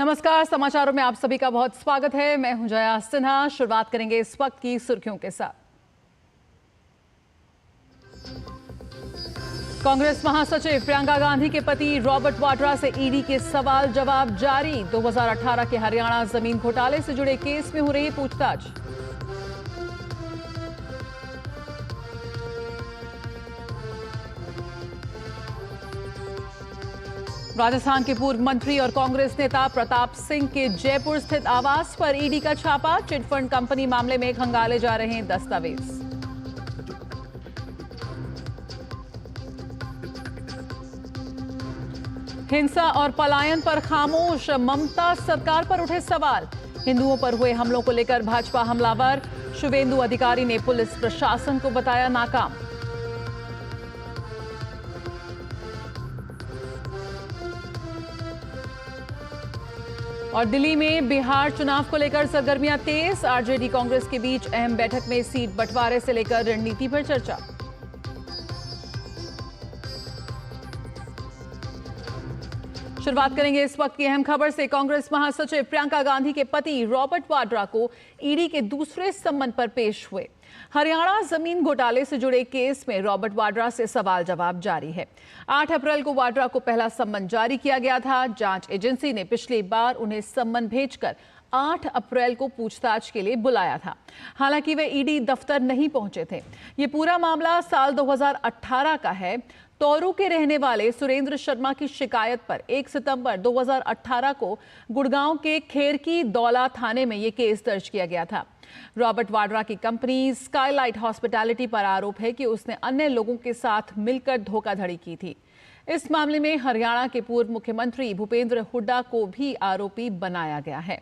नमस्कार, समाचारों में आप सभी का बहुत स्वागत है। मैं हूं जया सिन्हा। शुरुआत करेंगे इस वक्त की सुर्खियों के साथ। कांग्रेस महासचिव प्रियंका गांधी के पति रॉबर्ट वाड्रा से ईडी के सवाल जवाब जारी। 2018 के हरियाणा जमीन घोटाले से जुड़े केस में हो रही पूछताछ। राजस्थान के पूर्व मंत्री और कांग्रेस नेता प्रताप सिंह के जयपुर स्थित आवास पर ईडी का छापा। चिटफंड कंपनी मामले में खंगाले जा रहे हैं दस्तावेज। हिंसा और पलायन पर खामोश, ममता सरकार पर उठे सवाल। हिंदुओं पर हुए हमलों को लेकर भाजपा हमलावर। शुभेंदु अधिकारी ने पुलिस प्रशासन को बताया नाकाम। और दिल्ली में बिहार चुनाव को लेकर सरगर्मियां तेज। आरजेडी कांग्रेस के बीच अहम बैठक में सीट बंटवारे से लेकर रणनीति पर चर्चा। शुरुआत करेंगे इस वक्त की अहम खबर से। कांग्रेस महासचिव प्रियंका गांधी के पति रॉबर्ट वाड्रा को ईडी के दूसरे सम्मन पर पेश हुए। हरियाणा जमीन घोटाले से जुड़े केस में रॉबर्ट वाड्रा से सवाल जवाब जारी है। 8 अप्रैल को वाड्रा को पहला सम्मन जारी किया गया था। जांच एजेंसी ने पिछली बार उन्हें सम्मन भेजकर 8 अप्रैल को पूछताछ के लिए बुलाया था। हालांकि वे ईडी दफ्तर नहीं पहुंचे थे। ये पूरा मामला साल 2018 का है। तौरू के रहने वाले सुरेंद्र शर्मा की शिकायत पर 1 सितंबर 2018 को गुड़गांव के खेरकी दौला थाने में यह केस दर्ज किया गया था। रॉबर्ट वाड्रा की कंपनी स्काईलाइट हॉस्पिटैलिटी पर आरोप है कि उसने अन्य लोगों के साथ मिलकर धोखाधड़ी की थी। इस मामले में हरियाणा के पूर्व मुख्यमंत्री भूपेंद्र हुड्डा को भी आरोपी बनाया गया है।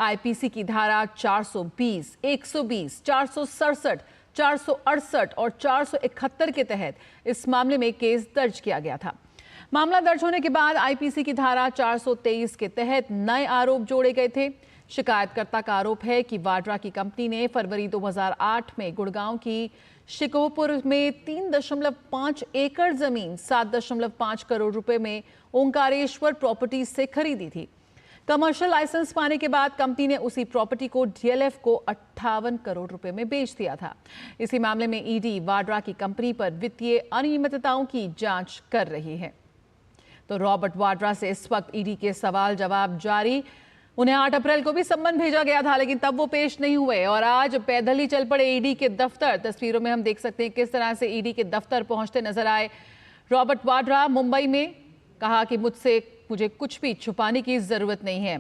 आईपीसी की धारा 420, 120, 467, 468 और 471 के तहत इस मामले में केस दर्ज किया गया था। मामला दर्ज होने के बाद आईपीसी की धारा 423 के तहत नए आरोप जोड़े गए थे। शिकायतकर्ता का आरोप है कि वाड्रा की कंपनी ने फरवरी 2008 में गुड़गांव की शिकोहपुर में 3.5 एकड़ जमीन 7.5 करोड़ रुपए में ओंकारेश्वर प्रॉपर्टी से खरीदी थी। कमर्शियल लाइसेंस पाने के बाद कंपनी ने उसी प्रॉपर्टी को डीएलएफ को 58 करोड़ रुपए में बेच दिया था। इसी मामले में ईडी वाड्रा की कंपनी पर वित्तीय अनियमितताओं की जांच कर रही है। तो रॉबर्ट वाड्रा से इस वक्त ईडी के सवाल जवाब जारी। उन्हें 8 अप्रैल को भी सम्मन भेजा गया था, लेकिन तब वो पेश नहीं हुए और आज पैदल ही चल पड़े ईडी के दफ्तर। तस्वीरों में हम देख सकते हैं किस तरह से ईडी के दफ्तर पहुंचते नजर आए रॉबर्ट वाड्रा। मुंबई में कहा कि मुझे कुछ भी छुपाने की जरूरत नहीं है।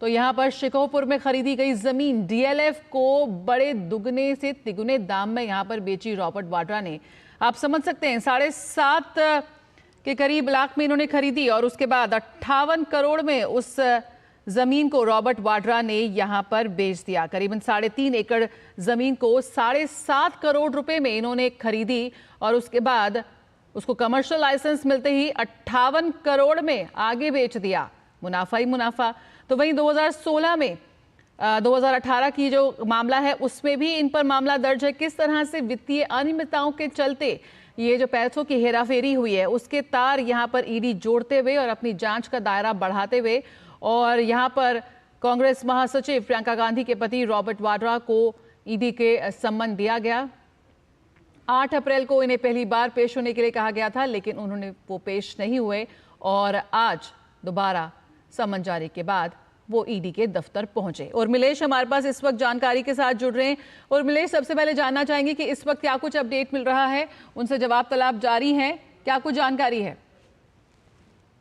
तो यहां पर शिकोहपुर में खरीदी गई जमीन डीएलएफ को बड़े दुगने से तिगुने दाम में यहां पर बेची रॉबर्ट वाड्रा ने। आप समझ सकते हैं 7.5 के करीब लाख में इन्होंने खरीदी और उसके बाद 58 करोड़ में उस जमीन को रॉबर्ट वाड्रा ने यहां पर बेच दिया। करीबन 3.5 एकड़ जमीन को 7.5 करोड़ रुपए में इन्होंने खरीदी और उसके बाद उसको कमर्शियल लाइसेंस मिलते ही 58 करोड़ में आगे बेच दिया। मुनाफा ही मुनाफा। तो वहीं 2016 में 2018 की जो मामला है उसमें भी इन पर मामला दर्ज है। किस तरह से वित्तीय अनियमितताओं के चलते ये जो पैसों की हेराफेरी हुई है उसके तार यहाँ पर ईडी जोड़ते हुए और अपनी जांच का दायरा बढ़ाते हुए और यहाँ पर कांग्रेस महासचिव प्रियंका गांधी के पति रॉबर्ट वाड्रा को ईडी के सम्मन दिया गया। 8 अप्रैल को इन्हें पहली बार पेश होने के लिए कहा गया था, लेकिन उन्होंने वो पेश नहीं हुए और आज दोबारा सम्मन जारी के बाद वो ईडी के दफ्तर पहुंचे। और मिलेश हमारे पास इस वक्त जानकारी के साथ जुड़ रहे हैं। और मिलेश, सबसे पहले जानना चाहेंगे कि इस वक्त क्या कुछ अपडेट मिल रहा है, उनसे जवाब तलब जारी है, क्या कुछ जानकारी है?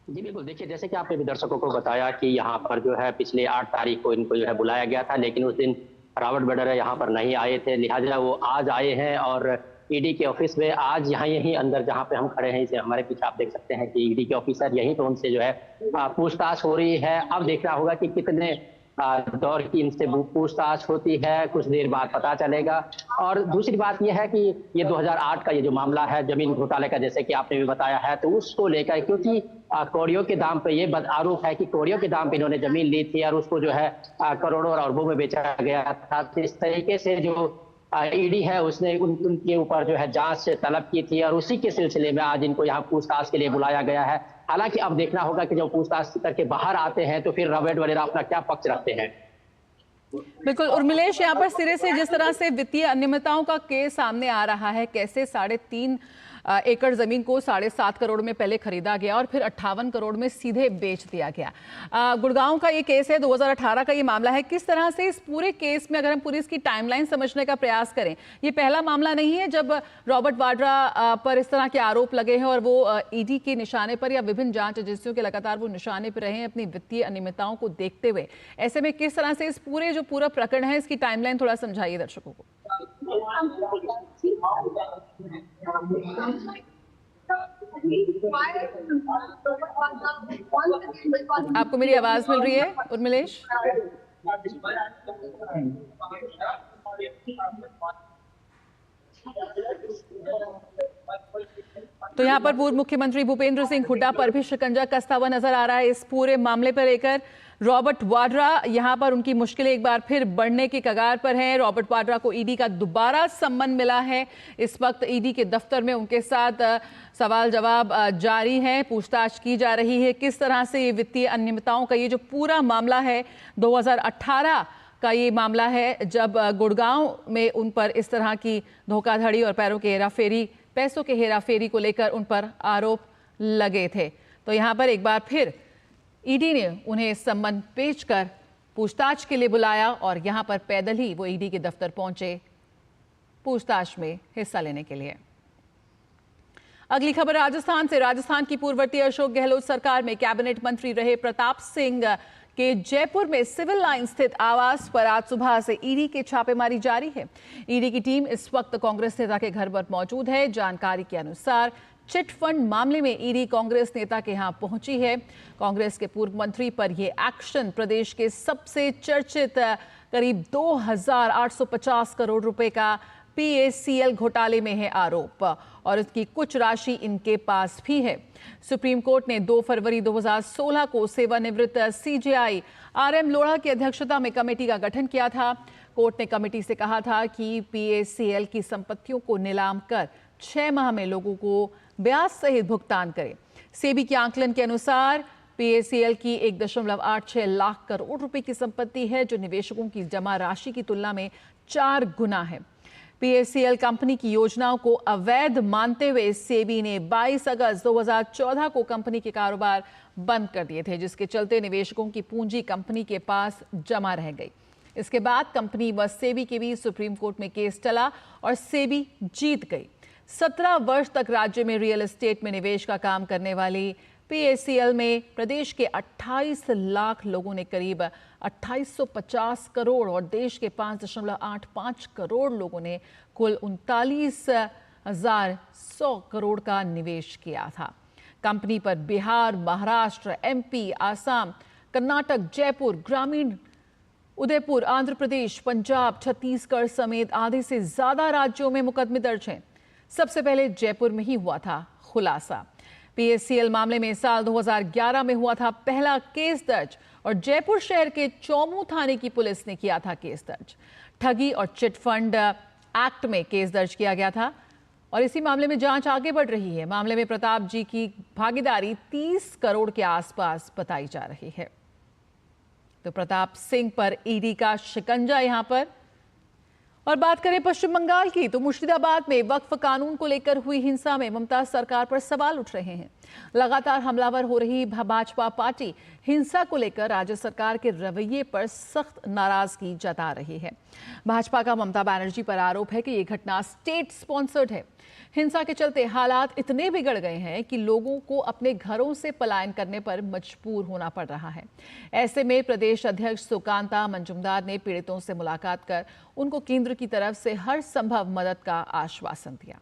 जी बिल्कुल, देखिए जैसे कि आपने भी दर्शकों को बताया कि यहाँ पर जो है पिछले 8 तारीख को इनको जो है बुलाया गया था, लेकिन उस दिन रॉबर्ट वाड्रा यहाँ पर नहीं आए थे, लिहाजा वो आज आए हैं और ईडी के ऑफिस में आज यहीं अंदर जहाँ पे हम खड़े हैं, इसे हमारे पीछे आप देख सकते हैं कि ईडी के ऑफिसर यहीं पे उनसे जो है पूछताछ हो रही है। अब देखना होगा कि कितने दौर की इनसे पूछताछ होती है, कुछ देर बाद पता चलेगा। और दूसरी बात यह है कि ये 2008 का ये जो मामला है जमीन घोटाले का, जैसे कि आपने भी बताया है, तो उसको लेकर क्योंकि कौड़ियों के दाम पे ये आरोप है कि कौड़ियों के दाम पे इन्होंने जमीन ली थी और उसको जो है करोड़ों और अरबों में बेचा गया था। तो इस तरीके से जो ईडी है उसने उनके ऊपर जो है जांच तलब की थी और उसी के सिलसिले में आज इनको यहाँ पूछताछ के लिए बुलाया गया है। हालांकि अब देखना होगा कि जब पूछताछ करके बाहर आते हैं तो फिर रॉबर्ट वाड्रा अपना क्या पक्ष रखते हैं। बिल्कुल उर्मिलेश, यहाँ पर सिरे से जिस तरह से वित्तीय अनियमितताओं का केस सामने आ रहा है, कैसे 3.5 एकड़ जमीन को 7.5 करोड़ में पहले खरीदा गया और फिर 58 करोड़ में सीधे बेच दिया गया। गुड़गांव का ये केस है, 2018 का ये मामला है। किस तरह से इस पूरे केस में, अगर हम पूरी इसकी टाइमलाइन समझने का प्रयास करें, ये पहला मामला नहीं है जब रॉबर्ट वाड्रा पर इस तरह के आरोप लगे हैं और वो ईडी के निशाने पर या विभिन्न जांच एजेंसियों के लगातार वो निशाने पर रहे हैं अपनी वित्तीय अनियमितताओं को देखते हुए। ऐसे में किस तरह से इस पूरे जो पूरा प्रकरण है इसकी टाइमलाइन थोड़ा समझाइए दर्शकों को। आपको मेरी आवाज मिल रही है उर्मिलेश? तो यहाँ पर पूर्व मुख्यमंत्री भूपेंद्र सिंह हुड्डा पर भी शिकंजा कसता हुआ नजर आ रहा है इस पूरे मामले पर लेकर। रॉबर्ट वाड्रा यहाँ पर उनकी मुश्किलें एक बार फिर बढ़ने के कगार पर हैं। रॉबर्ट वाड्रा को ईडी का दोबारा सम्मन मिला है। इस वक्त ईडी के दफ्तर में उनके साथ सवाल जवाब जारी है, पूछताछ की जा रही है। किस तरह से ये वित्तीय अनियमितताओं का ये जो पूरा मामला है 2018 का ये मामला है, जब गुड़गांव में उन पर इस तरह की धोखाधड़ी और पैसों के हेराफेरी को लेकर उन पर आरोप लगे थे। तो यहाँ पर एक बार फिर ईडी ने उन्हें सम्मन पेश कर पूछताछ के लिए बुलाया और यहाँ पर पैदल ही वो ईडी के दफ्तर पहुंचे पूछताछ में हिस्सा लेने के लिए। अगली खबर राजस्थान से। राजस्थान की पूर्ववर्ती अशोक गहलोत सरकार में कैबिनेट मंत्री रहे प्रताप सिंह के जयपुर में सिविल लाइन स्थित आवास पर आज सुबह से ईडी की छापेमारी जारी है। ईडी की टीम इस वक्त कांग्रेस नेता के घर पर मौजूद है। जानकारी के अनुसार चिट फंड मामले में ईडी कांग्रेस नेता के यहां पहुंची है। कांग्रेस के पूर्व मंत्री पर यह एक्शन प्रदेश के सबसे चर्चित करीब 2,850 करोड़ रुपए का PACL घोटाले में है आरोप और इसकी कुछ राशि इनके पास भी है। सुप्रीम कोर्ट ने 2 फरवरी 2016 को सेवानिवृत्त CJI RM लोढ़ा की अध्यक्षता में कमेटी का गठन किया था। कोर्ट ने कमेटी से कहा था कि PACL की संपत्तियों को नीलाम कर 6 माह में लोगों को ब्याज सहित भुगतान करें। सेबी के आंकलन के अनुसार PACL की 1.86 लाख करोड़ रुपए की संपत्ति है, जो निवेशकों की जमा राशि की तुलना में 4 गुना है। PACL कंपनी की योजनाओं को अवैध मानते हुए सेबी ने 22 अगस्त 2014 को कंपनी के कारोबार बंद कर दिए थे, जिसके चलते निवेशकों की पूंजी कंपनी के पास जमा रह गई। इसके बाद कंपनी व सेबी के बीच सुप्रीम कोर्ट में केस चला और सेबी जीत गई। 17 वर्ष तक राज्य में रियल एस्टेट में निवेश का काम करने वाली PACL में प्रदेश के 28 लाख लोगों ने करीब 2850 करोड़ और देश के 5.85 करोड़ लोगों ने कुल 39,100 करोड़ का निवेश किया था। कंपनी पर बिहार, महाराष्ट्र, MP, आसाम, कर्नाटक, जयपुर, ग्रामीण, उदयपुर, आंध्र प्रदेश, पंजाब, छत्तीसगढ़ समेत आधे से ज्यादा राज्यों में मुकदमे दर्ज हैं। सबसे पहले जयपुर में ही हुआ था खुलासा। PACL मामले में साल 2011 में हुआ था पहला केस दर्ज और जयपुर शहर के चौमू थाने की पुलिस ने किया था केस दर्ज। ठगी और चिट फंड एक्ट में केस दर्ज किया गया था और इसी मामले में जांच आगे बढ़ रही है। मामले में प्रताप जी की भागीदारी 30 करोड़ के आसपास बताई जा रही है। तो प्रताप सिंह पर ईडी का शिकंजा यहां पर। और बात करें पश्चिम बंगाल की, तो मुर्शिदाबाद में वक्फ कानून को लेकर हुई हिंसा में ममता सरकार पर सवाल उठ रहे हैं। लगातार हमलावर हो रही भाजपा पार्टी हिंसा को लेकर राज्य सरकार के रवैये पर सख्त नाराजगी जता रही है। भाजपा का ममता बनर्जी पर आरोप है कि यह घटना स्टेट स्पॉन्सर्ड है। हिंसा के चलते हालात इतने बिगड़ गए हैं कि लोगों को अपने घरों से पलायन करने पर मजबूर होना पड़ रहा है। ऐसे में प्रदेश अध्यक्ष सुकांता मंजुमदार ने पीड़ितों से मुलाकात कर उनको केंद्र की तरफ से हर संभव मदद का आश्वासन दिया।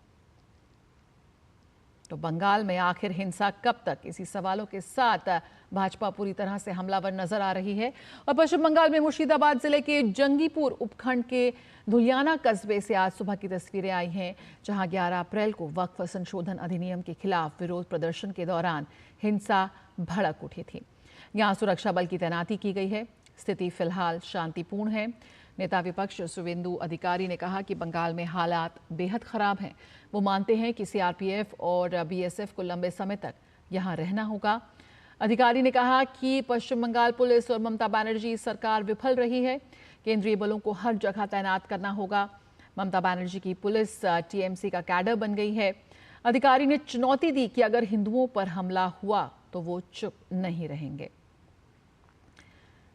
तो बंगाल में आखिर हिंसा कब तक, इसी सवालों के साथ भाजपा पूरी तरह से हमलावर नजर आ रही है। और पश्चिम बंगाल में मुर्शिदाबाद जिले के जंगीपुर उपखंड के धुलियाना कस्बे से आज सुबह की तस्वीरें आई हैं, जहां 11 अप्रैल को वक्फ संशोधन अधिनियम के खिलाफ विरोध प्रदर्शन के दौरान हिंसा भड़क उठी थी। यहां सुरक्षा बल की तैनाती की गई है। स्थिति फिलहाल शांतिपूर्ण है। नेता विपक्ष शुवेंदु अधिकारी ने कहा कि बंगाल में हालात बेहद खराब हैं। वो मानते हैं कि सीआरपीएफ और बीएसएफ को लंबे समय तक यहां रहना होगा। अधिकारी ने कहा कि पश्चिम बंगाल पुलिस और ममता बनर्जी सरकार विफल रही है। केंद्रीय बलों को हर जगह तैनात करना होगा। ममता बनर्जी की पुलिस टीएमसी का कैडर बन गई है। अधिकारी ने चुनौती दी कि अगर हिंदुओं पर हमला हुआ तो वो चुप नहीं रहेंगे।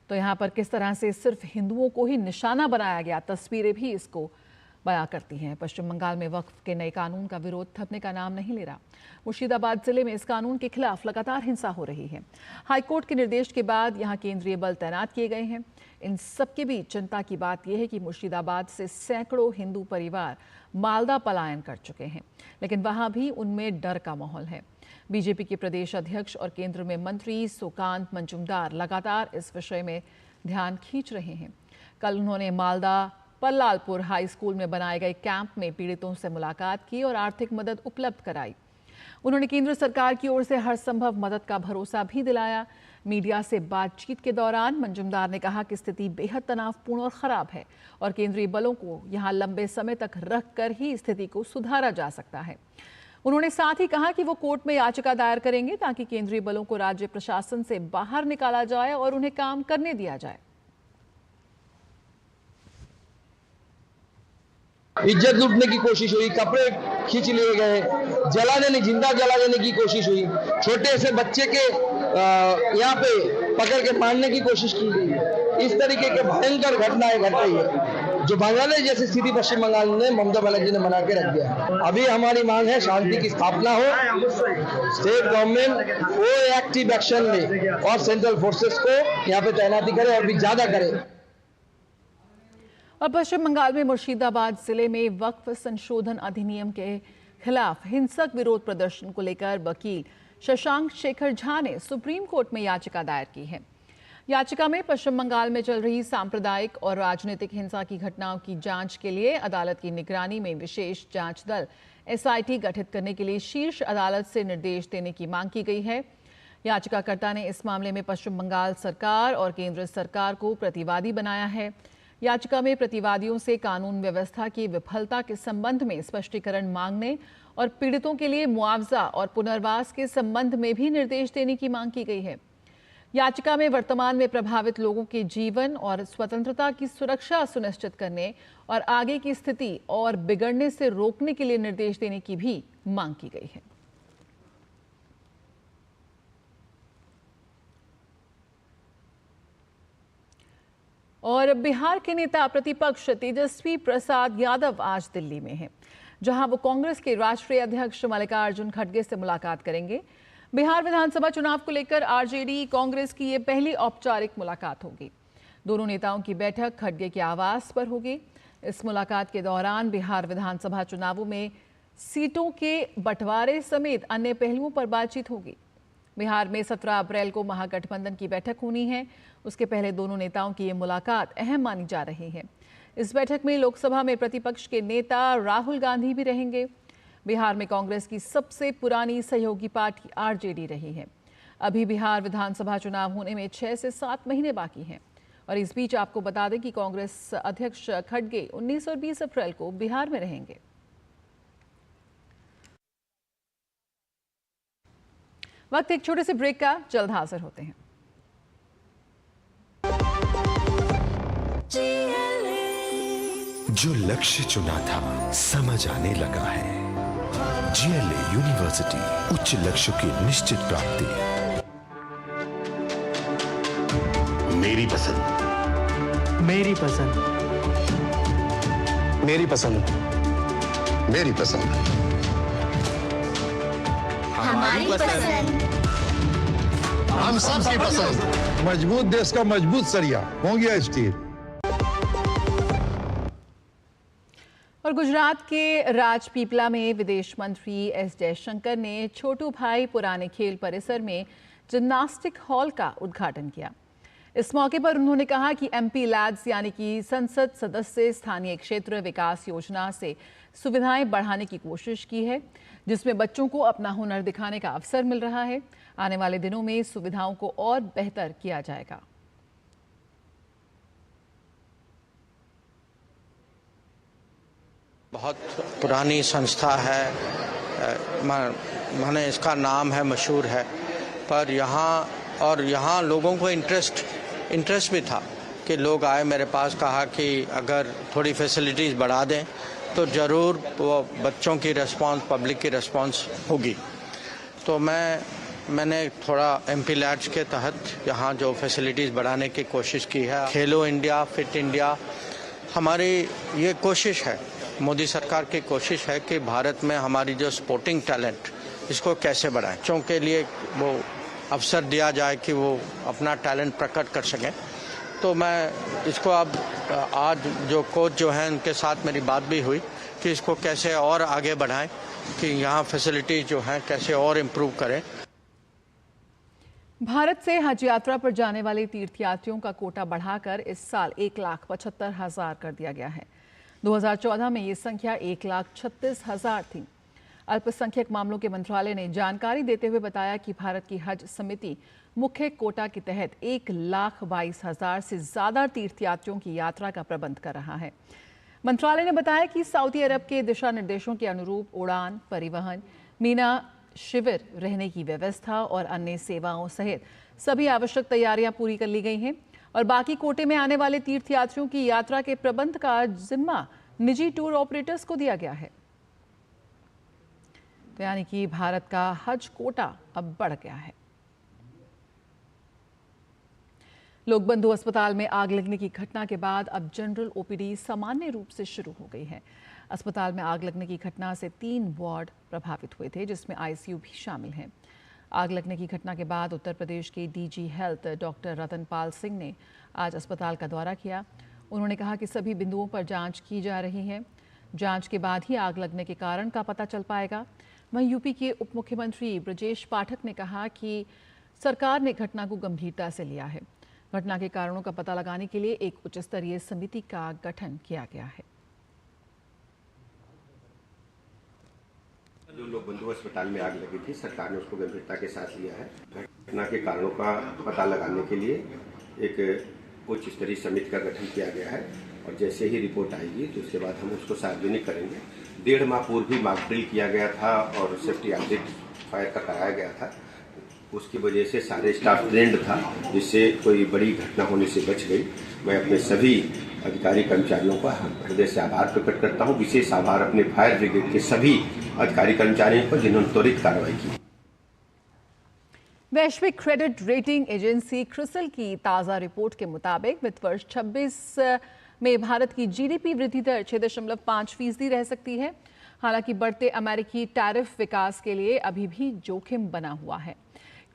तो यहाँ पर किस तरह से सिर्फ हिंदुओं को ही निशाना बनाया गया, तस्वीरें भी इसको बयां करती हैं। पश्चिम बंगाल में वक्फ के नए कानून का विरोध थमने का नाम नहीं ले रहा। मुर्शिदाबाद जिले में इस कानून के खिलाफ लगातार हिंसा हो रही है। हाईकोर्ट के निर्देश के बाद यहां केंद्रीय बल तैनात किए गए हैं। इन सबके बीच चिंता की बात यह है कि मुर्शिदाबाद से सैकड़ों हिंदू परिवार मालदा पलायन कर चुके हैं, लेकिन वहां भी उनमें डर का माहौल है। बीजेपी के प्रदेश अध्यक्ष और केंद्र में मंत्री सुकांत मजूमदार लगातार इस विषय में ध्यान खींच रहे हैं। कल उन्होंने मालदा पल्लालपुर हाई स्कूल में बनाए गए कैंप में पीड़ितों से मुलाकात की और आर्थिक मदद उपलब्ध कराई। उन्होंने केंद्र सरकार की ओर से हर संभव मदद का भरोसा भी दिलाया। मीडिया से बातचीत के दौरान मजूमदार ने कहा कि स्थिति बेहद तनावपूर्ण और खराब है और केंद्रीय बलों को यहां लंबे समय तक रखकर ही स्थिति को सुधारा जा सकता है। उन्होंने साथ ही कहा कि वो कोर्ट में याचिका दायर करेंगे ताकि केंद्रीय बलों को राज्य प्रशासन से बाहर निकाला जाए और उन्हें काम करने दिया जाए। इज्जत लूटने की कोशिश हुई, कपड़े खींच लिए गए, जिंदा जला देने की कोशिश हुई, छोटे से बच्चे के यहाँ पे पकड़ के मारने की कोशिश की गई। इस तरीके के भयंकर घटनाएं घट रही है जो बांग्लादेश जैसी स्थिति पश्चिम बंगाल ने ममता बनर्जी ने बना के रख दिया। अभी हमारी मांग है शांति की स्थापना हो, स्टेट गवर्नमेंट वो एक्टिव एक्शन ले और सेंट्रल फोर्सेस को यहाँ पे तैनाती करे और भी ज्यादा करे। और पश्चिम बंगाल में मुर्शिदाबाद जिले में वक्फ संशोधन अधिनियम के खिलाफ हिंसक विरोध प्रदर्शन को लेकर वकील शशांक शेखर झा ने सुप्रीम कोर्ट में याचिका दायर की है। याचिका में पश्चिम बंगाल में चल रही सांप्रदायिक और राजनीतिक हिंसा की घटनाओं की जांच के लिए अदालत की निगरानी में विशेष जांच दल एसआईटी गठित करने के लिए शीर्ष अदालत से निर्देश देने की मांग की गई है। याचिकाकर्ता ने इस मामले में पश्चिम बंगाल सरकार और केंद्र सरकार को प्रतिवादी बनाया है। याचिका में प्रतिवादियों से कानून व्यवस्था की विफलता के संबंध में स्पष्टीकरण मांगने और पीड़ितों के लिए मुआवजा और पुनर्वास के संबंध में भी निर्देश देने की मांग की गई है। याचिका में वर्तमान में प्रभावित लोगों के जीवन और स्वतंत्रता की सुरक्षा सुनिश्चित करने और आगे की स्थिति और बिगड़ने से रोकने के लिए निर्देश देने की भी मांग की गई है। और बिहार के नेता प्रतिपक्ष तेजस्वी प्रसाद यादव आज दिल्ली में हैं, जहां वो कांग्रेस के राष्ट्रीय अध्यक्ष मल्लिकार्जुन खड़गे से मुलाकात करेंगे। बिहार विधानसभा चुनाव को लेकर आरजेडी कांग्रेस की ये पहली औपचारिक मुलाकात होगी। दोनों नेताओं की बैठक खड़गे के आवास पर होगी। इस मुलाकात के दौरान बिहार विधानसभा चुनावों में सीटों के बंटवारे समेत अन्य पहलुओं पर बातचीत होगी। बिहार में 17 अप्रैल को महागठबंधन की बैठक होनी है। उसके पहले दोनों नेताओं की ये मुलाकात अहम मानी जा रही है। इस बैठक में लोकसभा में प्रतिपक्ष के नेता राहुल गांधी भी रहेंगे। बिहार में कांग्रेस की सबसे पुरानी सहयोगी पार्टी आरजेडी रही है। अभी बिहार विधानसभा चुनाव होने में 6 से 7 महीने बाकी हैं। और इस बीच आपको बता दें कि कांग्रेस अध्यक्ष खड़गे 19 और 20 अप्रैल को बिहार में रहेंगे। वक्त एक छोटे से ब्रेक का, जल्द हाजिर होते हैं। जो लक्ष्य चुना था समझ आने लगा है। जीएलए यूनिवर्सिटी, उच्च लक्ष्य की निश्चित प्राप्ति। मेरी पसंद, मेरी पसंद, मेरी पसंद, मेरी पसंद, हमारी पसंद, हम सबकी पसंद। मजबूत देश का मजबूत सरिया हो गया स्टील। और गुजरात के राजपीपला में विदेश मंत्री एस जयशंकर ने छोटू भाई पुराने खेल परिसर में जिम्नास्टिक हॉल का उद्घाटन किया। इस मौके पर उन्होंने कहा कि एमपी लैड्स यानी कि संसद सदस्य स्थानीय क्षेत्र विकास योजना से सुविधाएं बढ़ाने की कोशिश की है, जिसमें बच्चों को अपना हुनर दिखाने का अवसर मिल रहा है। आने वाले दिनों में सुविधाओं को और बेहतर किया जाएगा। बहुत पुरानी संस्था है, माने इसका नाम है, मशहूर है, पर यहाँ लोगों को इंटरेस्ट भी था कि लोग आए मेरे पास, कहा कि अगर थोड़ी फैसिलिटीज़ बढ़ा दें तो ज़रूर वो बच्चों की रिस्पांस, पब्लिक की रिस्पांस होगी। तो मैंने थोड़ा MP लैड्स के तहत यहाँ जो फैसिलिटीज़ बढ़ाने की कोशिश की है। खेलो इंडिया, फिट इंडिया, हमारी ये कोशिश है, मोदी सरकार की कोशिश है कि भारत में हमारी जो स्पोर्टिंग टैलेंट, इसको कैसे बढ़ाएं, बच्चों के लिए वो अवसर दिया जाए कि वो अपना टैलेंट प्रकट कर सकें। तो मैं इसको अब आज जो कोच जो हैं उनके साथ मेरी बात भी हुई कि इसको कैसे और आगे बढ़ाएं, कि यहाँ फैसिलिटीज जो हैं कैसे और इम्प्रूव करें। भारत से हज यात्रा पर जाने वाले तीर्थयात्रियों का कोटा बढ़ाकर इस साल 1,75,000 कर दिया गया है। 2014 में ये संख्या 1,36,000 थी। अल्पसंख्यक मामलों के मंत्रालय ने जानकारी देते हुए बताया कि भारत की हज समिति मुख्य कोटा के तहत 1,22,000 से ज्यादा तीर्थयात्रियों की यात्रा का प्रबंध कर रहा है। मंत्रालय ने बताया कि सऊदी अरब के दिशा निर्देशों के अनुरूप उड़ान, परिवहन, मीना शिविर, रहने की व्यवस्था और अन्य सेवाओं सहित सभी आवश्यक तैयारियां पूरी कर ली गई हैं और बाकी कोटे में आने वाले तीर्थयात्रियों की यात्रा के प्रबंध का जिम्मा निजी टूर ऑपरेटर्स को दिया गया है। तो यानी कि भारत का हज कोटा अब बढ़ गया है। लोकबंधु अस्पताल में आग लगने की घटना के बाद अब जनरल OPD सामान्य रूप से शुरू हो गई है। अस्पताल में आग लगने की घटना से 3 वार्ड प्रभावित हुए थे, जिसमें ICU भी शामिल हैं। आग लगने की घटना के बाद उत्तर प्रदेश के DG health doctor Ratanpal Singh ने आज अस्पताल का दौरा किया। उन्होंने कहा कि सभी बिंदुओं पर जांच की जा रही है। जांच के बाद ही आग लगने के कारण का पता चल पाएगा। वहीं यूपी के उप मुख्यमंत्री ब्रजेश पाठक ने कहा कि सरकार ने घटना को गंभीरता से लिया है। घटना के कारणों का पता लगाने के लिए एक उच्च स्तरीय समिति का गठन किया गया है। जो लोकबंधु अस्पताल में आग लगी थी, सरकार ने उसको गंभीरता के साथ लिया है। घटना के कारणों का पता लगाने के लिए एक उच्च स्तरीय समिति का गठन किया गया है और जैसे ही रिपोर्ट आएगी तो उसके बाद हम उसको सार्वजनिक करेंगे। 1.5 माह पूर्व भी मॉक ड्रिल किया गया था और सेफ्टी ऑडिट फायर का कराया गया था। उसकी वजह से सारे स्टाफ ट्रेंड था, जिससे कोई बड़ी घटना होने से बच गई। मैं अपने सभी अधिकारी कर्मचारियों का हृदय से आभार प्रकट करता हूं। विशेष आभार अपने फायर ब्रिगेड के सभी अधिकारी कर्मचारियों को जिन्होंने त्वरित कार्रवाई की। वैश्विक क्रेडिट रेटिंग एजेंसी क्रिसिल की ताज़ा रिपोर्ट के मुताबिक वित्त वर्ष 26 में भारत की GDP वृद्धि दर 6.5% रह सकती है। हालांकि बढ़ते अमेरिकी टैरिफ विकास के लिए अभी भी जोखिम बना हुआ है।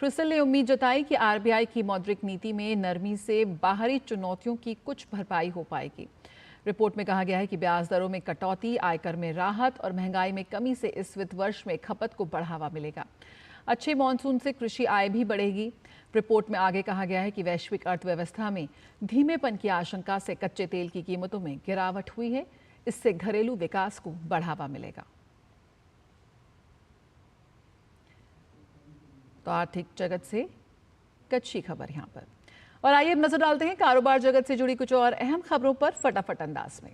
क्रिसिल ने उम्मीद जताई कि RBI की मौद्रिक नीति में नरमी से बाहरी चुनौतियों की कुछ भरपाई हो पाएगी। रिपोर्ट में कहा गया है कि ब्याज दरों में कटौती, आयकर में राहत और महंगाई में कमी से इस वित्त वर्ष में खपत को बढ़ावा मिलेगा। अच्छे मॉनसून से कृषि आय भी बढ़ेगी। रिपोर्ट में आगे कहा गया है कि वैश्विक अर्थव्यवस्था में धीमेपन की आशंका से कच्चे तेल की कीमतों में गिरावट हुई है। इससे घरेलू विकास को बढ़ावा मिलेगा। तो आर्थिक जगत से कच्ची खबर यहां पर। और आइए अब नजर डालते हैं कारोबार जगत से जुड़ी कुछ और अहम खबरों पर फटाफट अंदाज में।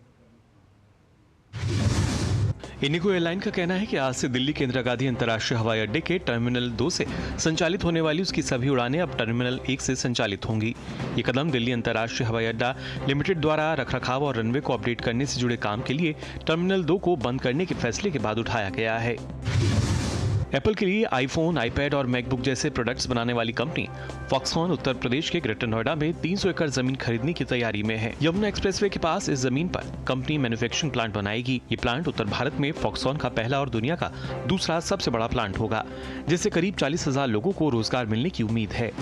इंडिगो एयरलाइन का कहना है कि आज से दिल्ली के इंदिरा गांधी अंतर्राष्ट्रीय हवाई अड्डे के टर्मिनल 2 से संचालित होने वाली उसकी सभी उड़ानें अब टर्मिनल 1 से संचालित होंगी। ये कदम दिल्ली अंतर्राष्ट्रीय हवाई अड्डा लिमिटेड द्वारा रखरखाव और रनवे को अपडेट करने से जुड़े काम के लिए टर्मिनल 2 को बंद करने के फैसले के बाद उठाया गया है। एप्पल के लिए आईफोन, आईपैड और मैकबुक जैसे प्रोडक्ट्स बनाने वाली कंपनी फॉक्सकॉन उत्तर प्रदेश के ग्रेटर नोएडा में 300 एकड़ जमीन खरीदने की तैयारी में है। यमुना एक्सप्रेसवे के पास इस जमीन पर कंपनी मैन्युफैक्चरिंग प्लांट बनाएगी। ये प्लांट उत्तर भारत में फॉक्सकॉन का पहला और दुनिया का दूसरा सबसे बड़ा प्लांट होगा, जिससे करीब 40,000 लोगों को रोजगार मिलने की उम्मीद है।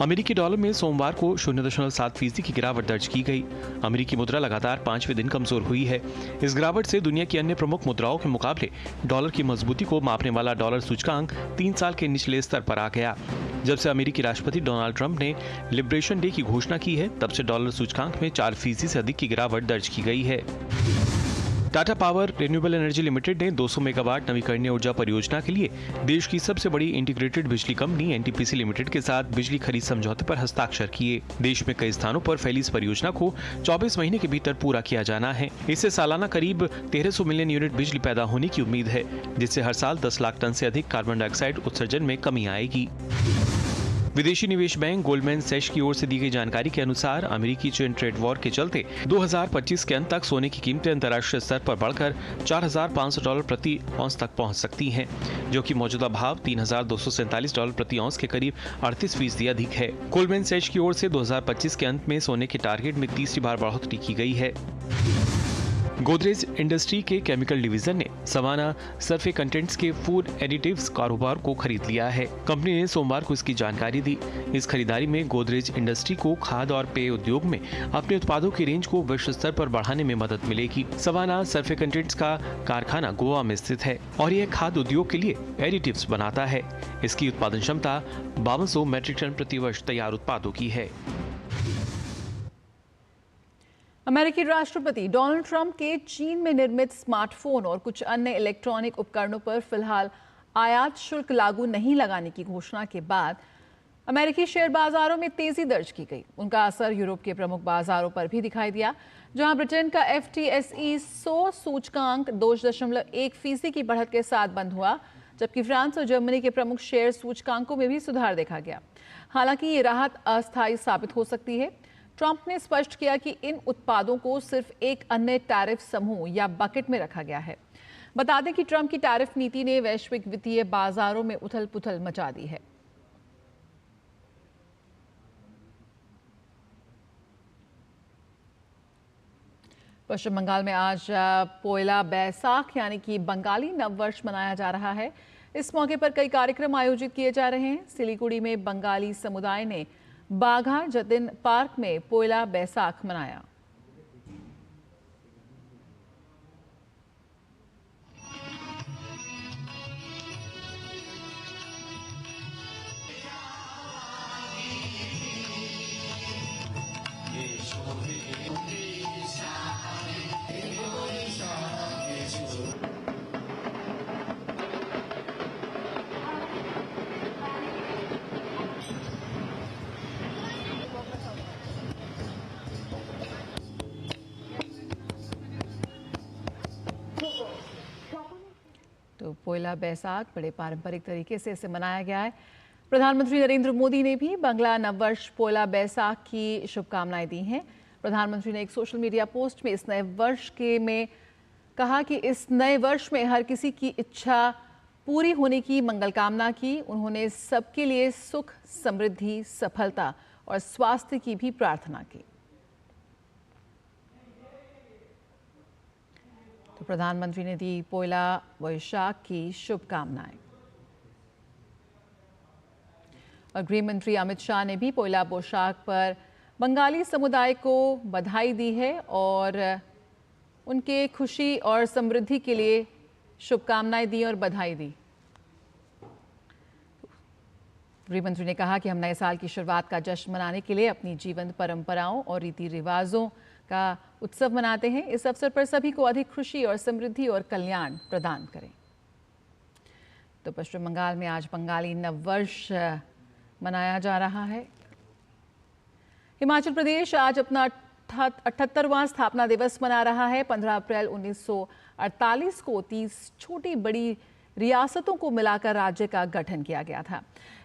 अमेरिकी डॉलर में सोमवार को 0.7% की गिरावट दर्ज की गई। अमेरिकी मुद्रा लगातार 5वें दिन कमजोर हुई है। इस गिरावट से दुनिया की अन्य प्रमुख मुद्राओं के मुकाबले डॉलर की मजबूती को मापने वाला डॉलर सूचकांक 3 साल के निचले स्तर पर आ गया। जब से अमेरिकी राष्ट्रपति डोनाल्ड ट्रंप ने लिबरेशन डे की घोषणा की है, तब से डॉलर सूचकांक में 4% से अधिक की गिरावट दर्ज की गई है। Tata power renewable energy limited ने 200 मेगावाट नवीकरणीय ऊर्जा परियोजना के लिए देश की सबसे बड़ी इंटीग्रेटेड बिजली कंपनी एनटीपीसी लिमिटेड के साथ बिजली खरीद समझौते पर हस्ताक्षर किए। देश में कई स्थानों पर फैली इस परियोजना को 24 महीने के भीतर पूरा किया जाना है। इससे सालाना करीब 1300 मिलियन यूनिट बिजली पैदा होने की उम्मीद है, जिससे हर साल 10 लाख टन से अधिक कार्बन डाइऑक्साइड उत्सर्जन में कमी आएगी। विदेशी निवेश बैंक गोल्डमैन सैच की ओर से दी गई जानकारी के अनुसार अमेरिकी चीन ट्रेड वॉर के चलते 2025 के अंत तक सोने की कीमतें अंतर्राष्ट्रीय स्तर पर बढ़कर $4,500 प्रति औंस तक पहुंच सकती हैं, जो कि मौजूदा भाव $3,247 प्रति औंस के करीब 38% अधिक है। गोल्डमैन सैच की ओर से 2025 के अंत में सोने के टारगेट में तीसरी बार बढ़ोतरी की गई है। गोदरेज इंडस्ट्री के केमिकल डिवीजन ने सवाना सर्फेकटेंट्स के फूड एडिटिव्स कारोबार को खरीद लिया है। कंपनी ने सोमवार को इसकी जानकारी दी। इस खरीदारी में गोदरेज इंडस्ट्री को खाद्य और पेय उद्योग में अपने उत्पादों की रेंज को विश्व स्तर पर बढ़ाने में मदद मिलेगी। सवाना सर्फेकटेंट्स का कारखाना गोवा में स्थित है और यह खाद्य उद्योग के लिए एडिटिव्स बनाता है। इसकी उत्पादन क्षमता 5200 मैट्रिक टन प्रति वर्ष तैयार उत्पादों की है। अमेरिकी राष्ट्रपति डोनाल्ड ट्रंप के चीन में निर्मित स्मार्टफोन और कुछ अन्य इलेक्ट्रॉनिक उपकरणों पर फिलहाल आयात शुल्क लागू नहीं लगाने की घोषणा के बाद अमेरिकी शेयर बाजारों में तेजी दर्ज की गई। उनका असर यूरोप के प्रमुख बाजारों पर भी दिखाई दिया, जहां ब्रिटेन का FTSE 100 सूचकांक 2.1% की बढ़त के साथ बंद हुआ, जबकि फ्रांस और जर्मनी के प्रमुख शेयर सूचकांकों में भी सुधार देखा गया। हालांकि ये राहत अस्थायी साबित हो सकती है। ट्रंप ने स्पष्ट किया कि इन उत्पादों को सिर्फ एक अन्य टैरिफ समूह या बकेट में रखा गया है। बता दें कि ट्रंप की टैरिफ नीति ने वैश्विक वित्तीय बाजारों में उथल-पुथल मचा दी है। पश्चिम बंगाल में आज पोयला बैसाख यानी कि बंगाली नववर्ष मनाया जा रहा है। इस मौके पर कई कार्यक्रम आयोजित किए जा रहे हैं। सिलीगुड़ी में बंगाली समुदाय ने बाघा जतिन पार्क में पोयला बैसाख मनाया। तो पोयला बैसाख बड़े पारंपरिक तरीके से इसे मनाया गया है। प्रधानमंत्री नरेंद्र मोदी ने भी बंगला नववर्ष पोयला बैसाख की शुभकामनाएं दी हैं। प्रधानमंत्री ने एक सोशल मीडिया पोस्ट में इस नए वर्ष में कहा कि इस नए वर्ष में हर किसी की इच्छा पूरी होने की मंगल कामना की। उन्होंने सबके लिए सुख, समृद्धि, सफलता और स्वास्थ्य की भी प्रार्थना की। तो प्रधानमंत्री ने दी पोयला वैशाख की शुभकामनाएं। और गृह मंत्री अमित शाह ने भी पोयला बोशाख पर बंगाली समुदाय को बधाई दी है और उनके खुशी और समृद्धि के लिए शुभकामनाएं दी और बधाई दी। गृह मंत्री ने कहा कि हम नए साल की शुरुआत का जश्न मनाने के लिए अपनी जीवंत परंपराओं और रीति रिवाजों का उत्सव मनाते हैं। इस अवसर पर सभी को अधिक खुशी और समृद्धि और कल्याण प्रदान करें। तो पश्चिम बंगाल में आज बंगाली नववर्ष मनाया जा रहा है। हिमाचल प्रदेश आज अपना 78वां स्थापना दिवस मना रहा है। 15 अप्रैल 1948 को 30 छोटी बड़ी रियासतों को मिलाकर राज्य का गठन किया गया था।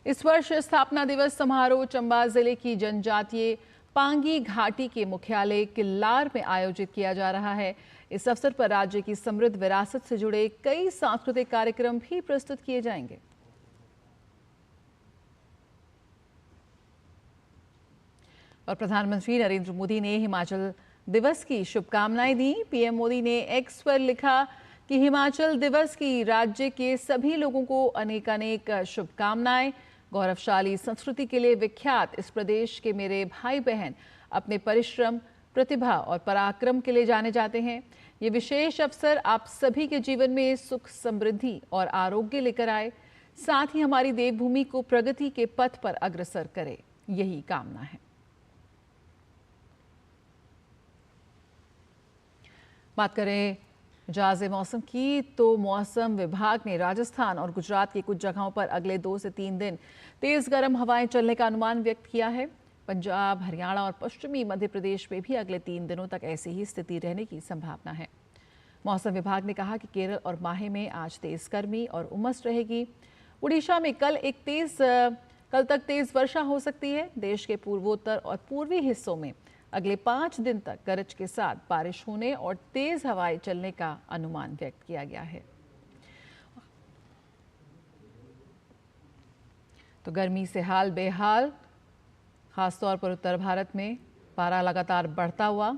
इस वर्ष स्थापना दिवस समारोह चंबा जिले की जनजातीय पांगी घाटी के मुख्यालय किल्लार में आयोजित किया जा रहा है। इस अवसर पर राज्य की समृद्ध विरासत से जुड़े कई सांस्कृतिक कार्यक्रम भी प्रस्तुत किए जाएंगे। और प्रधानमंत्री नरेंद्र मोदी ने हिमाचल दिवस की शुभकामनाएं दी। पीएम मोदी ने एक्स पर लिखा कि हिमाचल दिवस की राज्य के सभी लोगों को अनेकानेक शुभकामनाएं। गौरवशाली संस्कृति के लिए विख्यात इस प्रदेश के मेरे भाई बहन अपने परिश्रम, प्रतिभा और पराक्रम के लिए जाने जाते हैं। ये विशेष अवसर आप सभी के जीवन में सुख, समृद्धि और आरोग्य लेकर आए, साथ ही हमारी देवभूमि को प्रगति के पथ पर अग्रसर करे, यही कामना है। बात करें जायजे मौसम की तो मौसम विभाग ने राजस्थान और गुजरात की कुछ जगहों पर अगले 2 से 3 दिन तेज गर्म हवाएं चलने का अनुमान व्यक्त किया है। पंजाब, हरियाणा और पश्चिमी मध्य प्रदेश में भी अगले 3 दिनों तक ऐसी ही स्थिति रहने की संभावना है। मौसम विभाग ने कहा कि केरल और माहे में आज तेज गर्मी और उमस रहेगी। उड़ीसा में कल तक तेज वर्षा हो सकती है। देश के पूर्वोत्तर और पूर्वी हिस्सों में अगले 5 दिन तक गरज के साथ बारिश होने और तेज हवाएं चलने का अनुमान व्यक्त किया गया है। तो गर्मी से हाल बेहाल, खासतौर पर उत्तर भारत में पारा लगातार बढ़ता हुआ।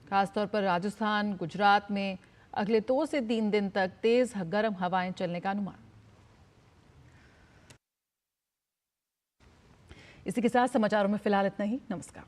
खासतौर पर राजस्थान, गुजरात में अगले 2 से 3 दिन तक तेज गर्म हवाएं चलने का अनुमान। इसी के साथ समाचारों में फिलहाल इतना ही। नमस्कार।